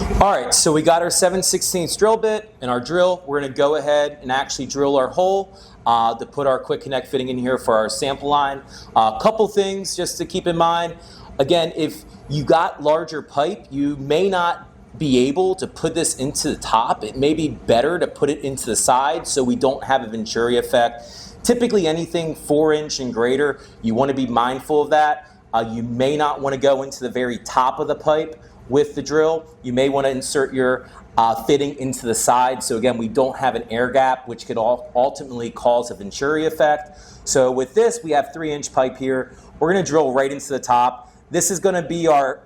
All right, so we got our 7/16 drill bit and our drill. We're going to go ahead and actually drill our hole to put our quick connect fitting in here for our sample line. A couple things just to keep in mind. Again, if you got larger pipe, you may not be able to put this into the top. It may be better to put it into the side so we don't have a Venturi effect. Typically anything 4-inch and greater, you want to be mindful of that. You may not want to go into the very top of the pipe with the drill. You may want to insert your fitting into the side, so again we don't have an air gap, which could ultimately cause a Venturi effect. So with this, we have 3-inch pipe here. We're going to drill right into the top. This is going to be our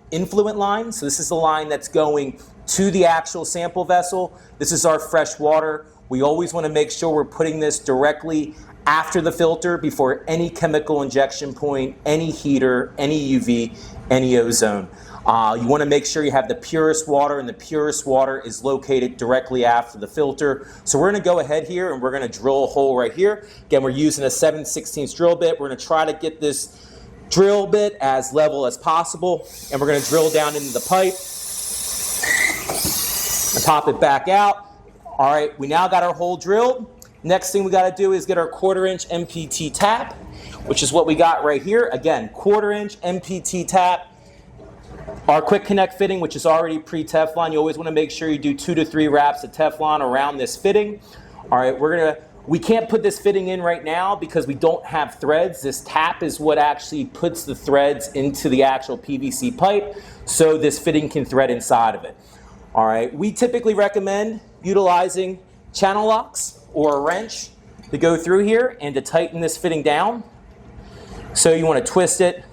influent line, so this is the line that's going to the actual sample vessel. This is our fresh water. We always want to make sure we're putting this directly after the filter, before any chemical injection point, any heater, any UV, any ozone. You want to make sure you have the purest water, and the purest water is located directly after the filter. So we're going to go ahead here and we're going to drill a hole right here. Again, we're using a 7/16 drill bit. We're going to try to get this drill bit as level as possible, and we're going to drill down into the pipe and pop it back out. All right, we now got our hole drilled. Next thing we got to do is get our 1/4-inch MPT tap, which is what we got right here. Again, 1/4-inch MPT tap. Our quick connect fitting, which is already pre-Teflon. You always want to make sure you do 2 to 3 wraps of Teflon around this fitting. All right, we can't put this fitting in right now because we don't have threads. This tap is what actually puts the threads into the actual PVC pipe, so this fitting can thread inside of it. All right, we typically recommend utilizing channel locks or a wrench to go through here and to tighten this fitting down. So you want to twist it.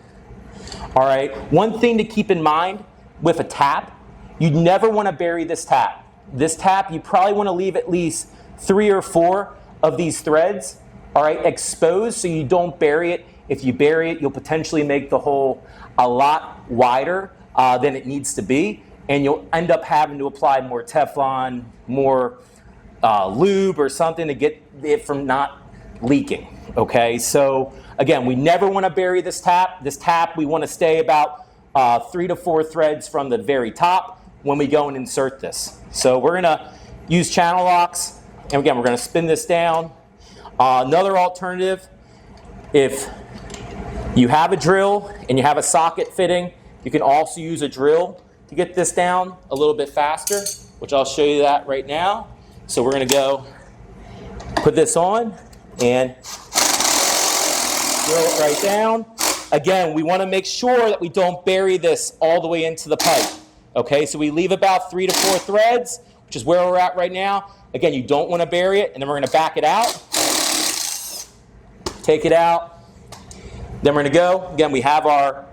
All right, one thing to keep in mind with a tap, you never want to bury this tap. This tap, you probably want to leave at least 3 or 4 of these threads, all right, exposed so you don't bury it. If you bury it, you'll potentially make the hole a lot wider than it needs to be, and you'll end up having to apply more Teflon, more lube or something to get it from not leaking. Okay, so again, we never want to bury this tap. This tap, we want to stay about 3 to 4 threads from the very top when we go and insert this. So we're going to use channel locks, and again, we're going to spin this down. Another alternative, if you have a drill and you have a socket fitting, you can also use a drill to get this down a little bit faster, which I'll show you that right now. So we're going to go put this on and drill it right down. Again, we want to make sure that we don't bury this all the way into the pipe. Okay, so we leave about 3 to 4 threads, which is where we're at right now. Again, you don't want to bury it, and then we're going to back it out. Take it out. Then we're going to go. Again, we have our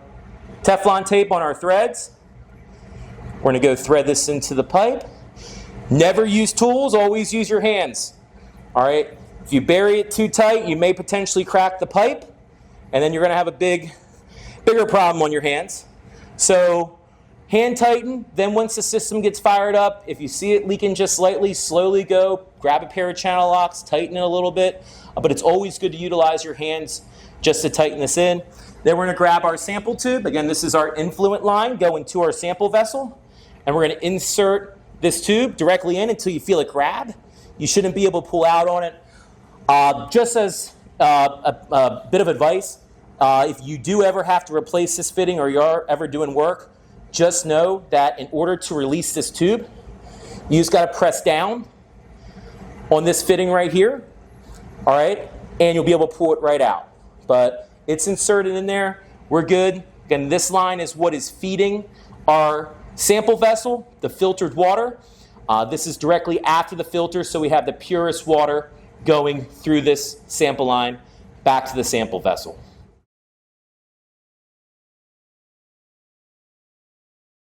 Teflon tape on our threads. We're going to go thread this into the pipe. Never use tools, always use your hands. All right, if you bury it too tight, you may potentially crack the pipe, and then you're going to have a bigger problem on your hands. So hand tighten, then once the system gets fired up, if you see it leaking just slightly, slowly go, grab a pair of channel locks, tighten it a little bit, but it's always good to utilize your hands just to tighten this in. Then we're going to grab our sample tube. Again, this is our influent line going to our sample vessel, and we're going to insert this tube directly in until you feel it grab. You shouldn't be able to pull out on it. Just as a bit of advice, if you do ever have to replace this fitting or you're ever doing work, just know that in order to release this tube, you just got to press down on this fitting right here, all right, and you'll be able to pull it right out. But it's inserted in there. We're good. Again, this line is what is feeding our sample vessel, the filtered water. This is directly after the filter, so we have the purest water going through this sample line back to the sample vessel.